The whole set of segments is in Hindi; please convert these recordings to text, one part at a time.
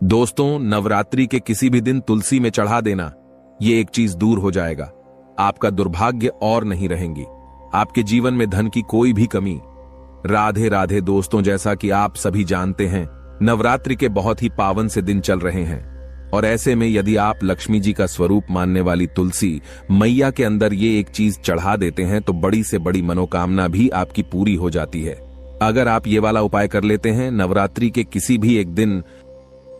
दोस्तों, नवरात्रि के किसी भी दिन तुलसी में चढ़ा देना, ये एक चीज दूर हो जाएगा। आपका दुर्भाग्य और नहीं रहेंगी, आपके जीवन में धन की कोई भी कमी। राधे राधे दोस्तों, जैसा कि आप सभी जानते हैं, नवरात्रि के बहुत ही पावन से दिन चल रहे हैं और ऐसे में यदि आप लक्ष्मी जी का स्वरूप मानने वाली तुलसी मैया के अंदर ये एक चीज चढ़ा देते हैं तो बड़ी से बड़ी मनोकामना भी आपकी पूरी हो जाती है। अगर आप ये वाला उपाय कर लेते हैं नवरात्रि के किसी भी एक दिन।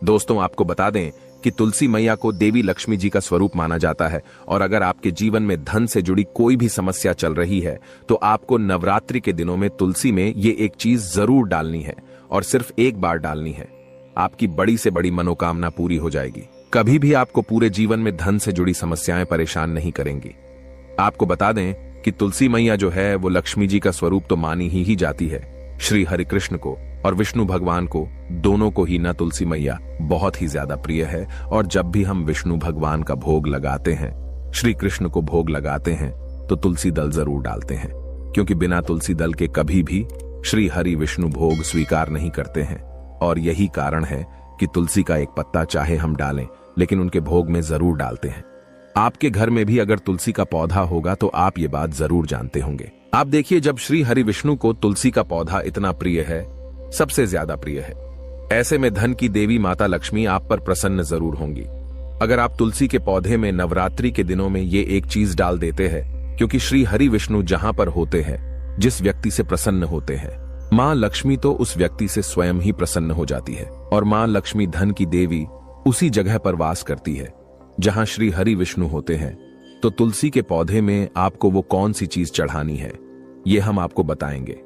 दोस्तों, आपको बता दें कि तुलसी मैया को देवी लक्ष्मी जी का स्वरूप माना जाता है और अगर आपके जीवन में धन से जुड़ी कोई भी समस्या चल रही है तो आपको नवरात्रि के दिनों में तुलसी में ये एक चीज जरूर डालनी है और सिर्फ एक बार डालनी है। आपकी बड़ी से बड़ी मनोकामना पूरी हो जाएगी। कभी भी आपको पूरे जीवन में धन से जुड़ी समस्याएं परेशान नहीं करेंगी। आपको बता दें कि तुलसी मैया जो है वो लक्ष्मी जी का स्वरूप तो मानी ही जाती है। श्री हरि कृष्ण को और विष्णु भगवान को, दोनों को ही ना तुलसी मैया बहुत ही ज्यादा प्रिय है और जब भी हम विष्णु भगवान का भोग लगाते हैं, श्री कृष्ण को भोग लगाते हैं तो तुलसी दल जरूर डालते हैं, क्योंकि बिना तुलसी दल के कभी भी श्री हरि विष्णु भोग स्वीकार नहीं करते हैं। और यही कारण है कि तुलसी का एक पत्ता चाहे हम डालें लेकिन उनके भोग में जरूर डालते हैं। आपके घर में भी अगर तुलसी का पौधा होगा तो आप ये बात जरूर जानते होंगे। आप देखिए, जब श्री हरि विष्णु को तुलसी का पौधा इतना प्रिय है, सबसे ज्यादा प्रिय है, ऐसे में धन की देवी माता लक्ष्मी आप पर प्रसन्न जरूर होंगी। अगर आप तुलसी के पौधे में नवरात्रि के दिनों में ये एक चीज डाल देते हैं, क्योंकि श्री हरि विष्णु जहां पर होते हैं, जिस व्यक्ति से प्रसन्न होते हैं, मां लक्ष्मी तो उस व्यक्ति से स्वयं ही प्रसन्न हो जाती है और मां लक्ष्मी धन की देवी उसी जगह पर वास करती है जहां श्री हरि विष्णु होते हैं। तो तुलसी के पौधे में आपको वो कौन सी चीज चढ़ानी है ये हम आपको बताएंगे,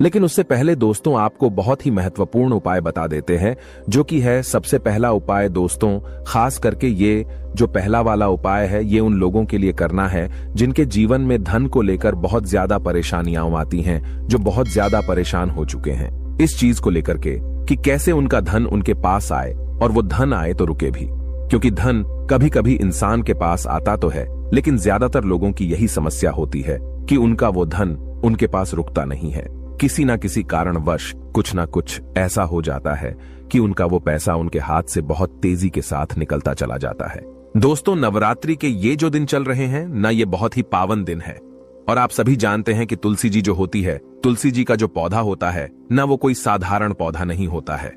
लेकिन उससे पहले दोस्तों आपको बहुत ही महत्वपूर्ण उपाय बता देते हैं, जो कि है सबसे पहला उपाय। दोस्तों, खास करके ये जो पहला वाला उपाय है ये उन लोगों के लिए करना है जिनके जीवन में धन को लेकर बहुत ज्यादा परेशानियां आती हैं, जो बहुत ज्यादा परेशान हो चुके हैं इस चीज को लेकर के कि कैसे उनका धन उनके पास आए और वो धन आए तो रुके भी, क्योंकि धन कभी कभी इंसान के पास आता तो है लेकिन ज्यादातर लोगों की यही समस्या होती है कि उनका वो धन उनके पास रुकता नहीं है। किसी ना किसी कारणवश कुछ ना कुछ ऐसा हो जाता है कि उनका वो पैसा उनके हाथ से बहुत तेजी के साथ निकलता चला जाता है। दोस्तों, नवरात्रि के ये जो दिन चल रहे हैं ना, ये बहुत ही पावन दिन है और आप सभी जानते हैं कि तुलसी जी जो होती है, तुलसी जी का जो पौधा होता है ना, वो कोई साधारण पौधा नहीं होता है।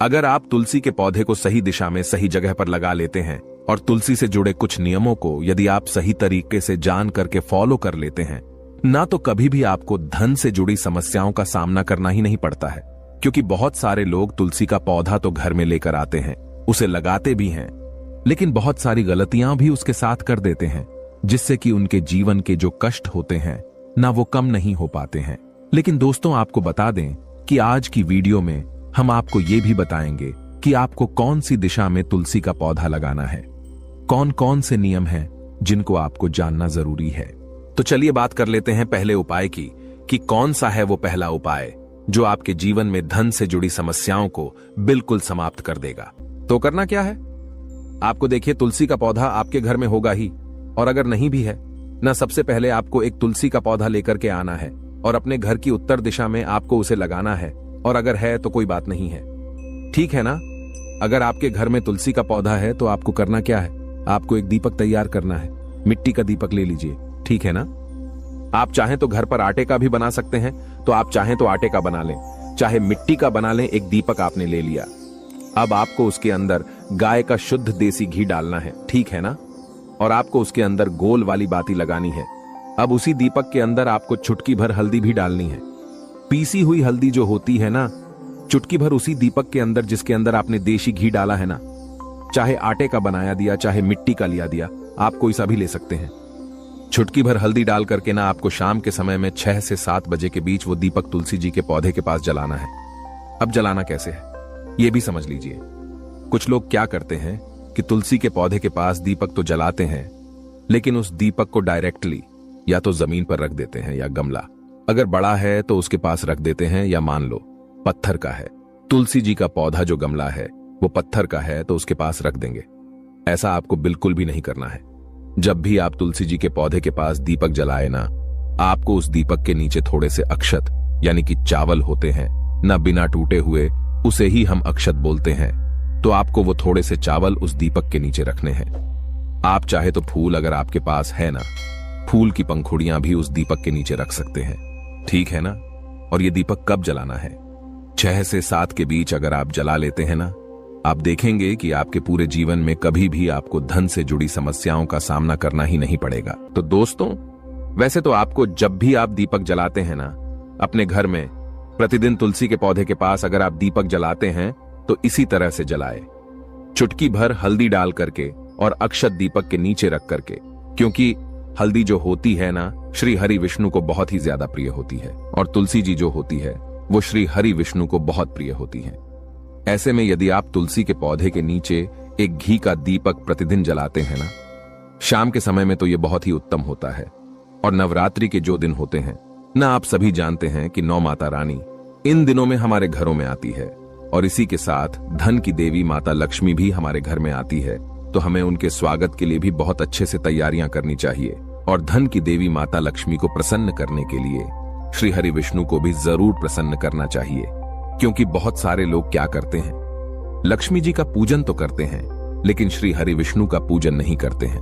अगर आप तुलसी के पौधे को सही दिशा में सही जगह पर लगा लेते हैं और तुलसी से जुड़े कुछ नियमों को यदि आप सही तरीके से जान करके फॉलो कर लेते हैं ना, तो कभी भी आपको धन से जुड़ी समस्याओं का सामना करना ही नहीं पड़ता है। क्योंकि बहुत सारे लोग तुलसी का पौधा तो घर में लेकर आते हैं, उसे लगाते भी हैं, लेकिन बहुत सारी गलतियां भी उसके साथ कर देते हैं, जिससे कि उनके जीवन के जो कष्ट होते हैं ना, वो कम नहीं हो पाते हैं। लेकिन दोस्तों, आपको बता दें कि आज की वीडियो में हम आपको ये भी बताएंगे कि आपको कौन सी दिशा में तुलसी का पौधा लगाना है, कौन कौन से नियम हैं जिनको आपको जानना जरूरी है। तो चलिए बात कर लेते हैं पहले उपाय की कि कौन सा है वो पहला उपाय जो आपके जीवन में धन से जुड़ी समस्याओं को बिल्कुल समाप्त कर देगा। तो करना क्या है, आपको देखिए, तुलसी का पौधा आपके घर में होगा ही, और अगर नहीं भी है ना, सबसे पहले आपको एक तुलसी का पौधा लेकर के आना है और अपने घर की उत्तर दिशा में आपको उसे लगाना है, और अगर है तो कोई बात नहीं है, ठीक है ना। अगर आपके घर में तुलसी का पौधा है तो आपको करना क्या है, आपको एक दीपक तैयार करना है, मिट्टी का दीपक ले लीजिए, ठीक है ना। आप चाहें तो घर पर आटे का भी बना सकते हैं, तो आप चाहें तो आटे का बना लें, चाहे मिट्टी का बना लें। एक दीपक आपने ले लिया, अब आपको उसके अंदर गाय का शुद्ध देसी घी डालना है, ठीक है ना, और आपको उसके अंदर गोल वाली बाती लगानी है। अब उसी दीपक के अंदर आपको चुटकी भर हल्दी भी डालनी है, पीसी हुई हल्दी जो होती है ना, चुटकी भर उसी दीपक के अंदर जिसके अंदर आपने देसी घी डाला है ना, चाहे आटे का बनाया दिया चाहे मिट्टी का लिया दिया, आप कोई सा भी ले सकते हैं। चुटकी भर हल्दी डाल करके ना आपको शाम के समय में 6 से 7 बजे के बीच वो दीपक तुलसी जी के पौधे के पास जलाना है। अब जलाना कैसे है ये भी समझ लीजिए। कुछ लोग क्या करते हैं कि तुलसी के पौधे के पास दीपक तो जलाते हैं, लेकिन उस दीपक को डायरेक्टली या तो जमीन पर रख देते हैं या गमला, अगर बड़ा है तो उसके पास रख देते हैं, या मान लो पत्थर का है, तुलसी जी का पौधा जो गमला है वो पत्थर का है तो उसके पास रख देंगे। ऐसा आपको बिल्कुल भी नहीं करना है। जब भी आप तुलसी जी के पौधे के पास दीपक जलाए ना, आपको उस दीपक के नीचे थोड़े से अक्षत यानी कि चावल होते हैं ना, बिना टूटे हुए, उसे ही हम अक्षत बोलते हैं, तो आपको वो थोड़े से चावल उस दीपक के नीचे रखने हैं। आप चाहे तो फूल, अगर आपके पास है ना, फूल की पंखुड़ियां भी उस दीपक के नीचे रख सकते हैं, ठीक है ना। और ये दीपक कब जलाना है? 6 से 7 के बीच अगर आप जला लेते हैं ना, आप देखेंगे कि आपके पूरे जीवन में कभी भी आपको धन से जुड़ी समस्याओं का सामना करना ही नहीं पड़ेगा। तो दोस्तों, वैसे तो आपको जब भी आप दीपक जलाते हैं ना, अपने घर में प्रतिदिन तुलसी के पौधे के पास अगर आप दीपक जलाते हैं तो इसी तरह से जलाए, चुटकी भर हल्दी डाल करके और अक्षत दीपक के नीचे रख करके, क्योंकि हल्दी जो होती है ना, श्री हरि विष्णु को बहुत ही ज्यादा प्रिय होती है, और तुलसी जी जो होती है वो श्री हरि विष्णु को बहुत प्रिय होती है। ऐसे में यदि आप तुलसी के पौधे के नीचे एक घी का दीपक प्रतिदिन जलाते हैं ना, शाम के समय में, तो ये बहुत ही उत्तम होता है। और नवरात्रि के जो दिन होते हैं ना, आप सभी जानते हैं कि 9 माता रानी इन दिनों में हमारे घरों में आती है, और इसी के साथ धन की देवी माता लक्ष्मी भी हमारे घर में आती है। तो हमें उनके स्वागत के लिए भी बहुत अच्छे से तैयारियां करनी चाहिए, और धन की देवी माता लक्ष्मी को प्रसन्न करने के लिए श्री हरि विष्णु को भी जरूर प्रसन्न करना चाहिए। क्योंकि बहुत सारे लोग क्या करते हैं, लक्ष्मी जी का पूजन तो करते हैं, लेकिन श्री हरि विष्णु का पूजन नहीं करते हैं।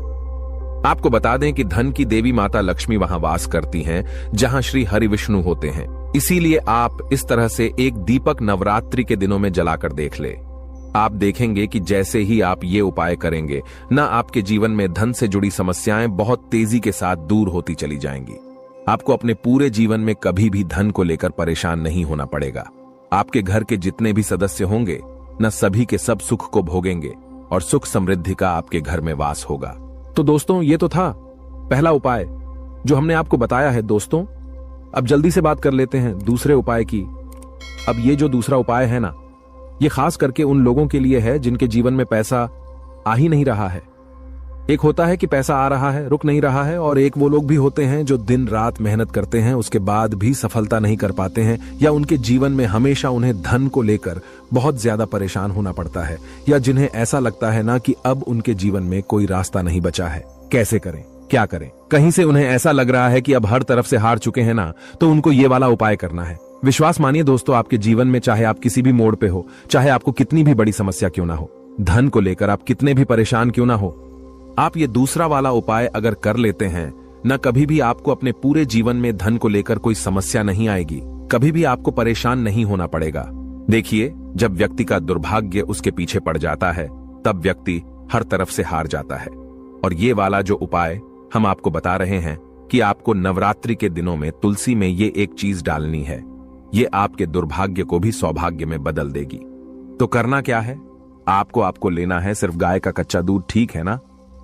आपको बता दें कि धन की देवी माता लक्ष्मी वहां वास करती हैं जहां श्री हरि विष्णु होते हैं। इसीलिए आप इस तरह से एक दीपक नवरात्रि के दिनों में जलाकर देख ले। आप देखेंगे कि जैसे ही आप ये उपाय करेंगे ना, आपके जीवन में धन से जुड़ी समस्याएं बहुत तेजी के साथ दूर होती चली जाएंगी। आपको अपने पूरे जीवन में कभी भी धन को लेकर परेशान नहीं होना पड़ेगा। आपके घर के जितने भी सदस्य होंगे न, सभी के सब सुख को भोगेंगे और सुख समृद्धि का आपके घर में वास होगा। तो दोस्तों, ये तो था पहला उपाय जो हमने आपको बताया है। दोस्तों, अब जल्दी से बात कर लेते हैं दूसरे उपाय की। अब ये जो दूसरा उपाय है ना, ये खास करके उन लोगों के लिए है जिनके जीवन में पैसा आ ही नहीं रहा है। एक होता है कि पैसा आ रहा है, रुक नहीं रहा है, और एक वो लोग भी होते हैं जो दिन रात मेहनत करते हैं, उसके बाद भी सफलता नहीं कर पाते हैं, या उनके जीवन में हमेशा उन्हें धन को लेकर बहुत ज्यादा परेशान होना पड़ता है, या जिन्हें ऐसा लगता है ना कि अब उनके जीवन में कोई रास्ता नहीं बचा है। कैसे करें, क्या करें? कहीं से उन्हें ऐसा लग रहा है कि अब हर तरफ से हार चुके हैं ना, तो उनको ये वाला उपाय करना है। विश्वास मानिए दोस्तों, आपके जीवन में चाहे आप किसी भी मोड़ पे हो, चाहे आपको कितनी भी बड़ी समस्या क्यों ना हो, धन को लेकर आप कितने भी परेशान क्यों ना हो, आप ये दूसरा वाला उपाय अगर कर लेते हैं न, कभी भी आपको अपने पूरे जीवन में धन को लेकर कोई समस्या नहीं आएगी, कभी भी आपको परेशान नहीं होना पड़ेगा। देखिए, जब व्यक्ति का दुर्भाग्य उसके पीछे पड़ जाता है, तब व्यक्ति हर तरफ से हार जाता है। और ये वाला जो उपाय हम आपको बता रहे हैं कि आपको नवरात्रि के दिनों में तुलसी में ये एक चीज डालनी है, ये आपके दुर्भाग्य को भी सौभाग्य में बदल देगी। तो करना क्या है, आपको लेना है सिर्फ गाय का कच्चा दूध, ठीक है ना,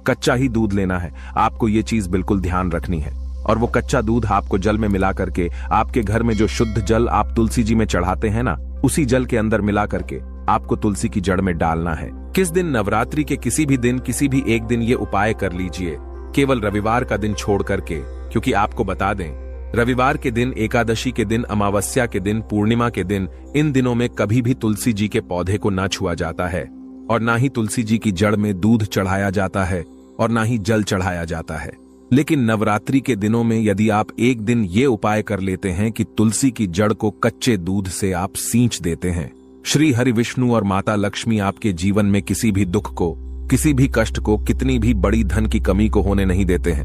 कच्चा ही दूध लेना है। आपको ये चीज बिल्कुल ध्यान रखनी है। और वो कच्चा दूध आपको जल में मिला करके, आपके घर में जो शुद्ध जल आप तुलसी जी में चढ़ाते हैं ना, उसी जल के अंदर मिला करके आपको तुलसी की जड़ में डालना है। किस दिन? नवरात्रि के किसी भी दिन, किसी भी एक दिन ये उपाय कर लीजिए, केवल रविवार का दिन छोड़ करके। क्योंकि आपको बता दें, रविवार के दिन, एकादशी के दिन, अमावस्या के दिन, पूर्णिमा के दिन, इन दिनों में कभी भी तुलसी जी के पौधे को ना छुआ जाता है, और ना ही तुलसी जी की जड़ में दूध चढ़ाया जाता है, और ना ही जल चढ़ाया जाता है। लेकिन नवरात्रि के दिनों में यदि आप एक दिन ये उपाय कर लेते हैं कि तुलसी की जड़ को कच्चे दूध से आप सींच देते हैं, श्री हरि विष्णु और माता लक्ष्मी आपके जीवन में किसी भी दुख को, किसी भी कष्ट को, कितनी भी बड़ी धन की कमी को होने नहीं देते हैं,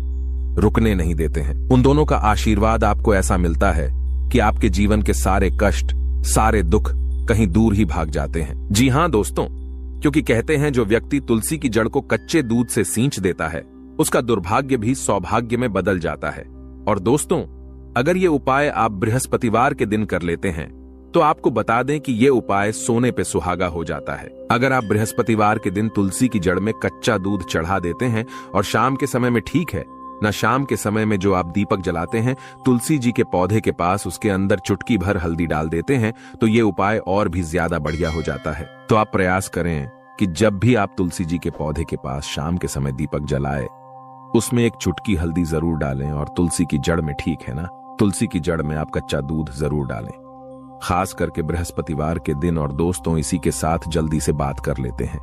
रुकने नहीं देते हैं। उन दोनों का आशीर्वाद आपको ऐसा मिलता है कि आपके जीवन के सारे कष्ट, सारे दुख कहीं दूर ही भाग जाते हैं। जी हाँ दोस्तों, क्योंकि कहते हैं जो व्यक्ति तुलसी की जड़ को कच्चे दूध से सींच देता है, उसका दुर्भाग्य भी सौभाग्य में बदल जाता है। और दोस्तों, अगर ये उपाय आप बृहस्पतिवार के दिन कर लेते हैं, तो आपको बता दें कि ये उपाय सोने पे सुहागा हो जाता है। अगर आप बृहस्पतिवार के दिन तुलसी की जड़ में कच्चा दूध चढ़ा देते हैं, और शाम के समय में, ठीक है ना, शाम के समय में जो आप दीपक जलाते हैं, तुलसी जी के पौधे के पास उसके अंदर चुटकी भर हल्दी डाल देते हैं, तो ये उपाय और भी ज्यादा बढ़िया हो जाता है। तो आप प्रयास करें कि जब भी आप तुलसी जी के पौधे के पास शाम के समय दीपक जलाए, उसमें एक चुटकी हल्दी जरूर डालें, और तुलसी की जड़ में, ठीक है ना, तुलसी की जड़ में आप कच्चा दूध जरूर डालें, खास करके बृहस्पतिवार के दिन। और दोस्तों, इसी के साथ जल्दी से बात कर लेते हैं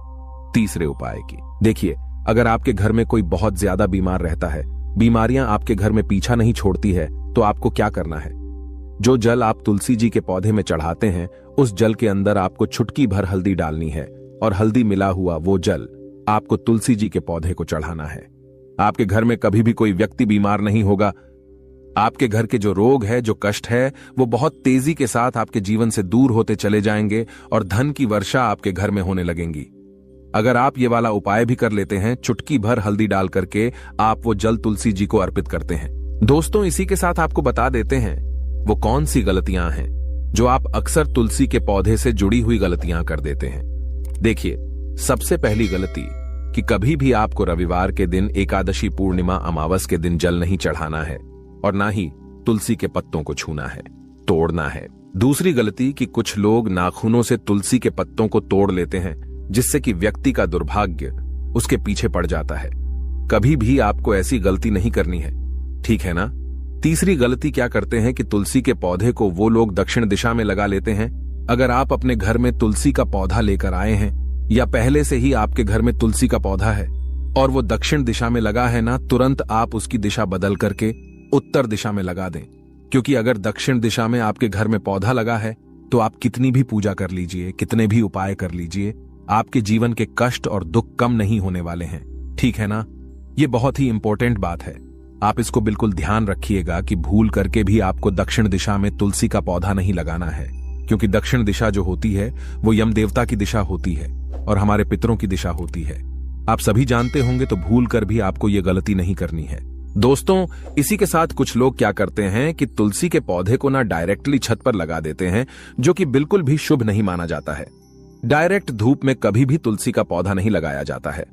तीसरे उपाय की। देखिए, अगर आपके घर में कोई बहुत ज्यादा बीमार रहता है, बीमारियां आपके घर में पीछा नहीं छोड़ती है, तो आपको क्या करना है, जो जल आप तुलसी जी के पौधे में चढ़ाते हैं, उस जल के अंदर आपको चुटकी भर हल्दी डालनी है, और हल्दी मिला हुआ वो जल आपको तुलसी जी के पौधे को चढ़ाना है। आपके घर में कभी भी कोई व्यक्ति बीमार नहीं होगा। आपके घर के जो रोग है, जो कष्ट है, वो बहुत तेजी के साथ आपके जीवन से दूर होते चले जाएंगे और धन की वर्षा आपके घर में होने लगेंगी। अगर आप ये वाला उपाय भी कर लेते हैं, चुटकी भर हल्दी डाल करके आप वो जल तुलसी जी को अर्पित करते हैं। दोस्तों, इसी के साथ आपको बता देते हैं वो कौन सी गलतियां हैं जो आप अक्सर तुलसी के पौधे से जुड़ी हुई गलतियां कर देते हैं। देखिए, सबसे पहली गलती कि कभी भी आपको रविवार के दिन, एकादशी, पूर्णिमा, अमावस के दिन जल नहीं चढ़ाना है और ना ही तुलसी के पत्तों को छूना है, तोड़ना है। दूसरी गलती कि कुछ लोग नाखूनों से तुलसी के पत्तों को तोड़ लेते हैं, जिससे कि व्यक्ति का दुर्भाग्य उसके पीछे पड़ जाता है। कभी भी आपको ऐसी गलती नहीं करनी है, ठीक है ना। तीसरी गलती क्या करते हैं कि तुलसी के पौधे को वो लोग दक्षिण दिशा में लगा लेते हैं। अगर आप अपने घर में तुलसी का पौधा लेकर आए हैं या पहले से ही आपके घर में तुलसी का पौधा है और वो दक्षिण दिशा में लगा है ना, तुरंत आप उसकी दिशा बदल करके उत्तर दिशा में लगा दें। क्योंकि अगर दक्षिण दिशा में आपके घर में पौधा लगा है तो आप कितनी भी पूजा कर लीजिए, कितने भी उपाय कर लीजिए, आपके जीवन के कष्ट और दुख कम नहीं होने वाले हैं, ठीक है ना। ये बहुत ही इंपॉर्टेंट बात है, आप इसको बिल्कुल ध्यान रखिएगा कि भूल करके भी आपको दक्षिण दिशा में तुलसी का पौधा नहीं लगाना है। क्योंकि दक्षिण दिशा जो होती है वो यम देवता की दिशा होती है और हमारे पितरों की दिशा होती है। आप सभी जानते होंगे, तो भूल कर भी आपको ये गलती नहीं करनी है। दोस्तों, इसी के साथ कुछ लोग क्या करते हैं कि तुलसी के पौधे को ना डायरेक्टली छत पर लगा देते हैं, जो कि बिल्कुल भी शुभ नहीं माना जाता है। डायरेक्ट धूप में कभी भी तुलसी का पौधा नहीं लगाया जाता है।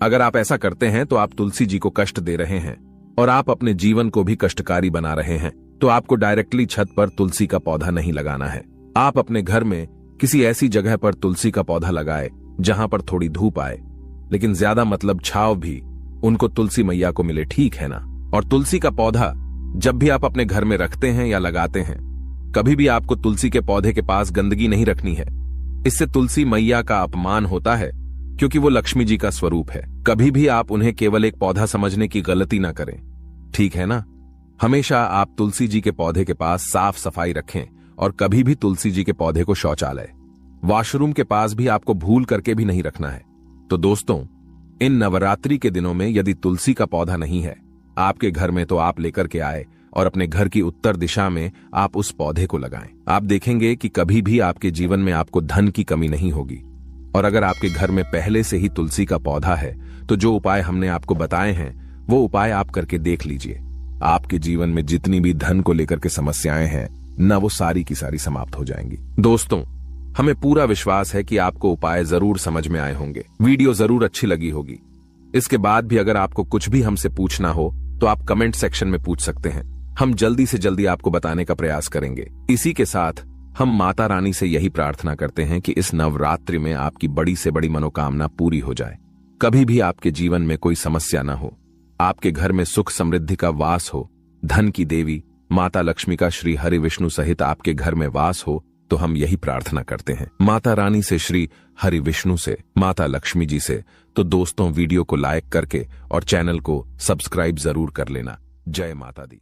अगर आप ऐसा करते हैं तो आप तुलसी जी को कष्ट दे रहे हैं और आप अपने जीवन को भी कष्टकारी बना रहे हैं। तो आपको डायरेक्टली छत पर तुलसी का पौधा नहीं लगाना है। आप अपने घर में किसी ऐसी जगह पर तुलसी का पौधा लगाए जहां पर थोड़ी धूप आए, लेकिन ज्यादा मतलब छांव भी उनको तुलसी मैया को मिले, ठीक है ना। और तुलसी का पौधा जब भी आप अपने घर में रखते हैं या लगाते हैं, कभी भी आपको तुलसी के पौधे के पास गंदगी नहीं रखनी है। इससे तुलसी मैया का अपमान होता है, क्योंकि वो लक्ष्मी जी का स्वरूप है। कभी भी आप उन्हें केवल एक पौधा समझने की गलती ना करें, ठीक है ना। हमेशा आप तुलसी जी के पौधे के पास साफ सफाई रखें और कभी भी तुलसी जी के पौधे को शौचालय, वॉशरूम के पास भी आपको भूल करके भी नहीं रखना है। तो दोस्तों, इन नवरात्रि के दिनों में यदि तुलसी का पौधा नहीं है आपके घर में, तो आप लेकर के आए और अपने घर की उत्तर दिशा में आप उस पौधे को लगाएं। आप देखेंगे कि कभी भी आपके जीवन में आपको धन की कमी नहीं होगी। और अगर आपके घर में पहले से ही तुलसी का पौधा है तो जो उपाय हमने आपको बताए हैं वो उपाय आप करके देख लीजिए। आपके जीवन में जितनी भी धन को लेकर के समस्याएं हैं ना, वो सारी की सारी समाप्त हो जाएंगी। दोस्तों, हमें पूरा विश्वास है कि आपको उपाय जरूर समझ में आए होंगे, वीडियो जरूर अच्छी लगी होगी। इसके बाद भी अगर आपको कुछ भी हमसे पूछना हो तो आप कमेंट सेक्शन में पूछ सकते हैं। हम जल्दी से जल्दी आपको बताने का प्रयास करेंगे। इसी के साथ हम माता रानी से यही प्रार्थना करते हैं कि इस नवरात्रि में आपकी बड़ी से बड़ी मनोकामना पूरी हो जाए। कभी भी आपके जीवन में कोई समस्या ना हो, आपके घर में सुख समृद्धि का वास हो, धन की देवी माता लक्ष्मी का श्री हरि विष्णु सहित आपके घर में वास हो, तो हम यही प्रार्थना करते हैं माता रानी से, श्री हरि विष्णु से, माता लक्ष्मी जी से। तो दोस्तों, वीडियो को लाइक करके और चैनल को सब्सक्राइब जरूर कर लेना। जय माता दी।